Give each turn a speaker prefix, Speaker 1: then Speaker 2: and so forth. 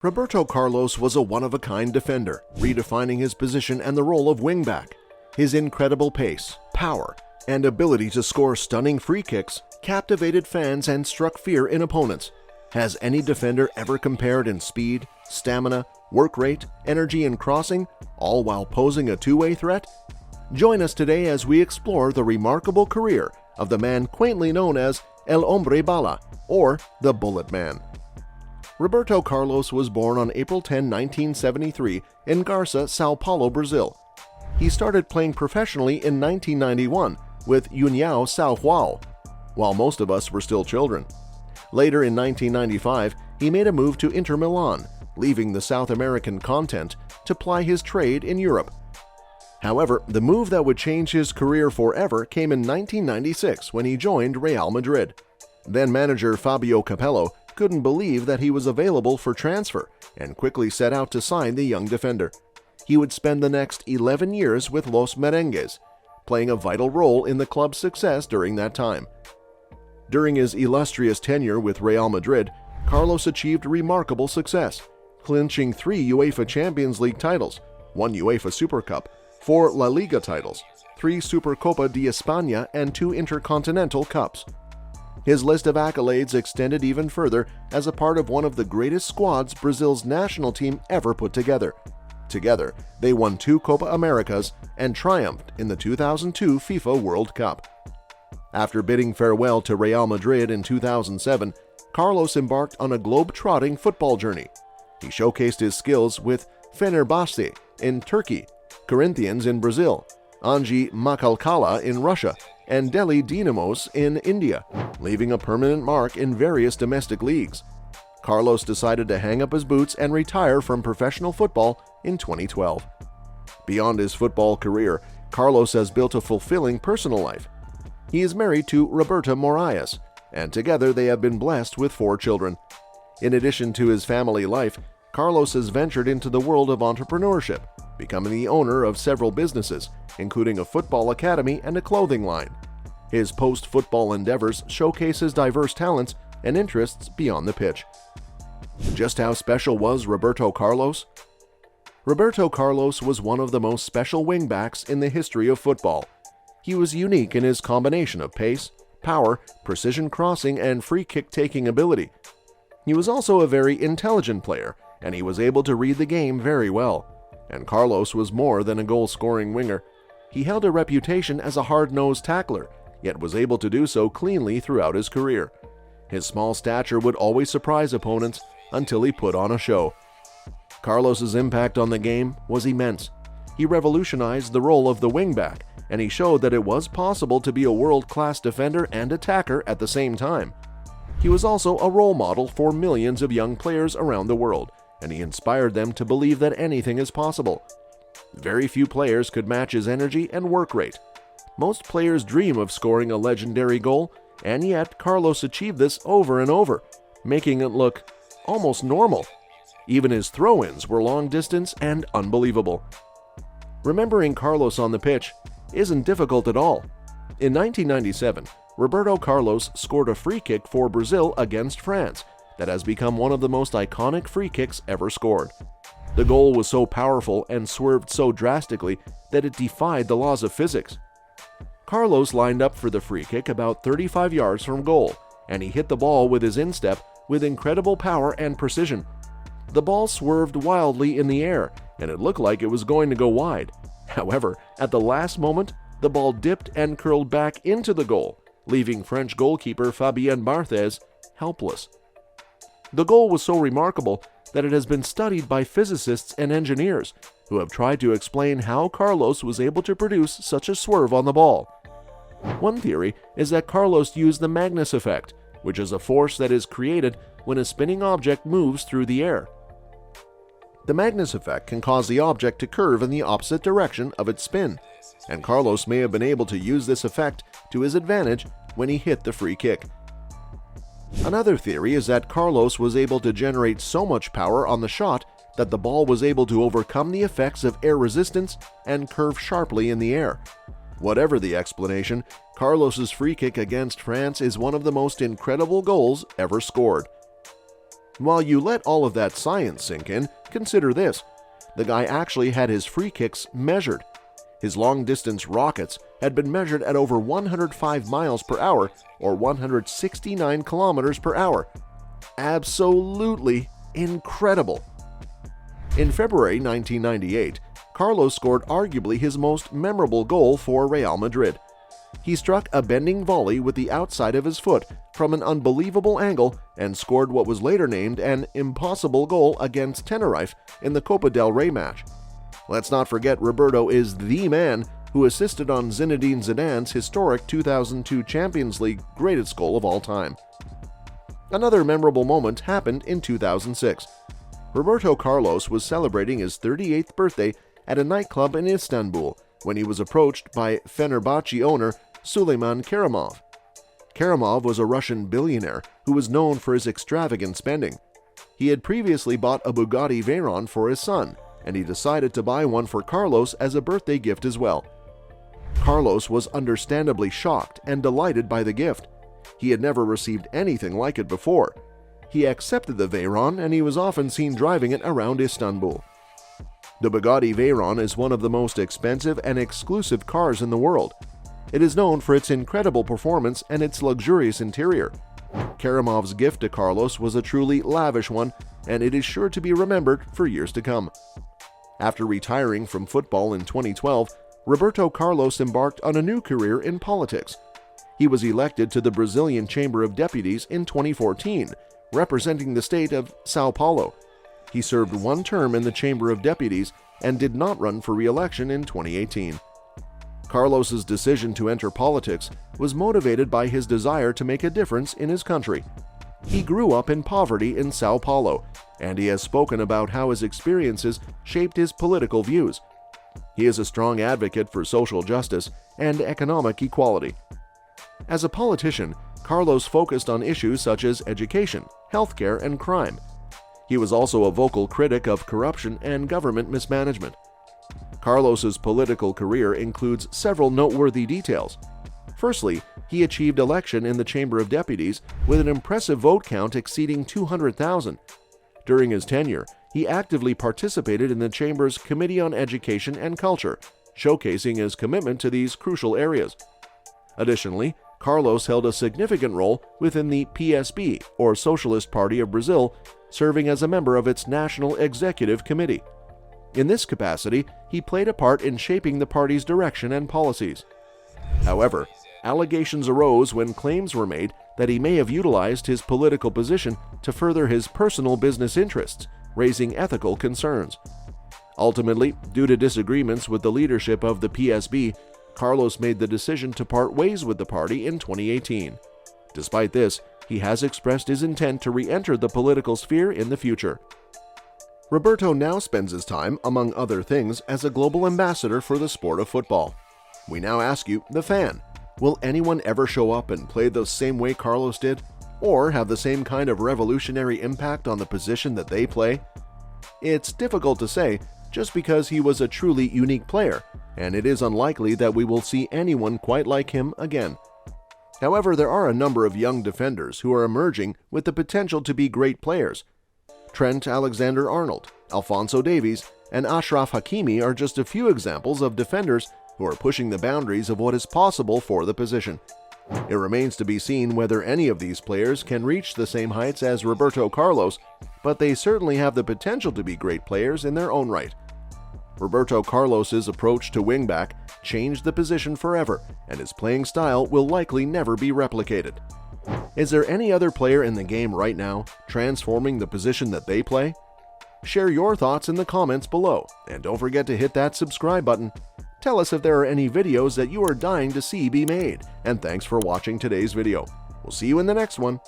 Speaker 1: Roberto Carlos was a one-of-a-kind defender, redefining his position and the role of wingback. His incredible pace, power, and ability to score stunning free kicks captivated fans and struck fear in opponents. Has any defender ever compared in speed, stamina, work rate, energy, and crossing, all while posing a two-way threat? Join us today as we explore the remarkable career of the man quaintly known as El Hombre Bala, or the Bullet Man. Roberto Carlos was born on April 10, 1973 in Garça, São Paulo, Brazil. He started playing professionally in 1991 with União São Paulo, while most of us were still children. Later in 1995, he made a move to Inter Milan, leaving the South American continent to ply his trade in Europe. However, the move that would change his career forever came in 1996 when he joined Real Madrid. Then-manager Fabio Capello couldn't believe that he was available for transfer and quickly set out to sign the young defender. He would spend the next 11 years with Los Merengues, playing a vital role in the club's success during that time. During his illustrious tenure with Real Madrid, Carlos achieved remarkable success, clinching 3 UEFA Champions League titles, 1 UEFA Super Cup, 4 La Liga titles, 3 Supercopa de España, and 2 Intercontinental Cups. His list of accolades extended even further as a part of one of the greatest squads Brazil's national team ever put together. Together, they won 2 Copa Americas and triumphed in the 2002 FIFA World Cup. After bidding farewell to Real Madrid in 2007, Carlos embarked on a globe-trotting football journey. He showcased his skills with Fenerbahce in Turkey, Corinthians in Brazil, Anji Makalkala in Russia, and Delhi Dynamos in India, leaving a permanent mark in various domestic leagues. Carlos decided to hang up his boots and retire from professional football in 2012. Beyond his football career, Carlos has built a fulfilling personal life. He is married to Roberta Moraes, and together they have been blessed with 4 children. In addition to his family life, Carlos has ventured into the world of entrepreneurship, becoming the owner of several businesses, including a football academy and a clothing line. His post-football endeavors showcase his diverse talents and interests beyond the pitch. Just how special was Roberto Carlos? Roberto Carlos was one of the most special wingbacks in the history of football. He was unique in his combination of pace, power, precision crossing, and free kick-taking ability. He was also a very intelligent player, and he was able to read the game very well. And Carlos was more than a goal-scoring winger. He held a reputation as a hard-nosed tackler, yet was able to do so cleanly throughout his career. His small stature would always surprise opponents until he put on a show. Carlos's impact on the game was immense. He revolutionized the role of the wingback, and he showed that it was possible to be a world-class defender and attacker at the same time. He was also a role model for millions of young players around the world, and he inspired them to believe that anything is possible. Very few players could match his energy and work rate. Most players dream of scoring a legendary goal, and yet Carlos achieved this over and over, making it look almost normal. Even his throw-ins were long distance and unbelievable. Remembering Carlos on the pitch isn't difficult at all. In 1997, Roberto Carlos scored a free kick for Brazil against France that has become one of the most iconic free kicks ever scored. The goal was so powerful and swerved so drastically that it defied the laws of physics. Carlos lined up for the free kick about 35 yards from goal, and he hit the ball with his instep with incredible power and precision. The ball swerved wildly in the air, and it looked like it was going to go wide. However, at the last moment, the ball dipped and curled back into the goal, leaving French goalkeeper Fabien Barthez helpless. The goal was so remarkable that it has been studied by physicists and engineers who have tried to explain how Carlos was able to produce such a swerve on the ball. One theory is that Carlos used the Magnus effect, which is a force that is created when a spinning object moves through the air. The Magnus effect can cause the object to curve in the opposite direction of its spin, and Carlos may have been able to use this effect to his advantage when he hit the free kick. Another theory is that Carlos was able to generate so much power on the shot that the ball was able to overcome the effects of air resistance and curve sharply in the air. Whatever the explanation, Carlos's free kick against France is one of the most incredible goals ever scored. While you let all of that science sink in, consider this. The guy actually had his free kicks measured. His long-distance rockets had been measured at over 105 miles per hour or 169 kilometers per hour. Absolutely incredible. In February 1998, Carlos scored arguably his most memorable goal for Real Madrid. He struck a bending volley with the outside of his foot from an unbelievable angle and scored what was later named an impossible goal against Tenerife in the Copa del Rey match. Let's not forget Roberto is the man who assisted on Zinedine Zidane's historic 2002 Champions League greatest goal of all time. Another memorable moment happened in 2006. Roberto Carlos was celebrating his 38th birthday at a nightclub in Istanbul when he was approached by Fenerbahce owner Suleyman Kerimov. Kerimov was a Russian billionaire who was known for his extravagant spending. He had previously bought a Bugatti Veyron for his son, and he decided to buy one for Carlos as a birthday gift as well. Carlos was understandably shocked and delighted by the gift. He had never received anything like it before. He accepted the Veyron and he was often seen driving it around Istanbul. The Bugatti Veyron is one of the most expensive and exclusive cars in the world. It is known for its incredible performance and its luxurious interior. Kerimov's gift to Carlos was a truly lavish one, and it is sure to be remembered for years to come. After retiring from football in 2012, Roberto Carlos embarked on a new career in politics. He was elected to the Brazilian Chamber of Deputies in 2014, representing the state of São Paulo. He served one term in the Chamber of Deputies and did not run for re-election in 2018. Carlos's decision to enter politics was motivated by his desire to make a difference in his country. He grew up in poverty in São Paulo, and he has spoken about how his experiences shaped his political views. He is a strong advocate for social justice and economic equality. As a politician, Carlos focused on issues such as education, healthcare, and crime. He was also a vocal critic of corruption and government mismanagement. Carlos's political career includes several noteworthy details. Firstly, he achieved election in the Chamber of Deputies with an impressive vote count exceeding 200,000. During his tenure, he actively participated in the Chamber's Committee on Education and Culture, showcasing his commitment to these crucial areas. Additionally, Carlos held a significant role within the PSB, or Socialist Party of Brazil, serving as a member of its National Executive Committee. In this capacity, he played a part in shaping the party's direction and policies. However, allegations arose when claims were made that he may have utilized his political position to further his personal business interests, raising ethical concerns. Ultimately, due to disagreements with the leadership of the PSB, Carlos made the decision to part ways with the party in 2018. Despite this, he has expressed his intent to re-enter the political sphere in the future. Roberto now spends his time, among other things, as a global ambassador for the sport of football. We now ask you, the fan, will anyone ever show up and play the same way Carlos did, or have the same kind of revolutionary impact on the position that they play? It's difficult to say, just because he was a truly unique player, and it is unlikely that we will see anyone quite like him again. However, there are a number of young defenders who are emerging with the potential to be great players. Trent Alexander-Arnold, Alphonso Davies, and Achraf Hakimi are just a few examples of defenders who are pushing the boundaries of what is possible for the position. It remains to be seen whether any of these players can reach the same heights as Roberto Carlos, but they certainly have the potential to be great players in their own right. Roberto Carlos's approach to wingback changed the position forever, and his playing style will likely never be replicated. Is there any other player in the game right now transforming the position that they play? Share your thoughts in the comments below, and don't forget to hit that subscribe button. Tell us if there are any videos that you are dying to see be made, and thanks for watching today's video. We'll see you in the next one.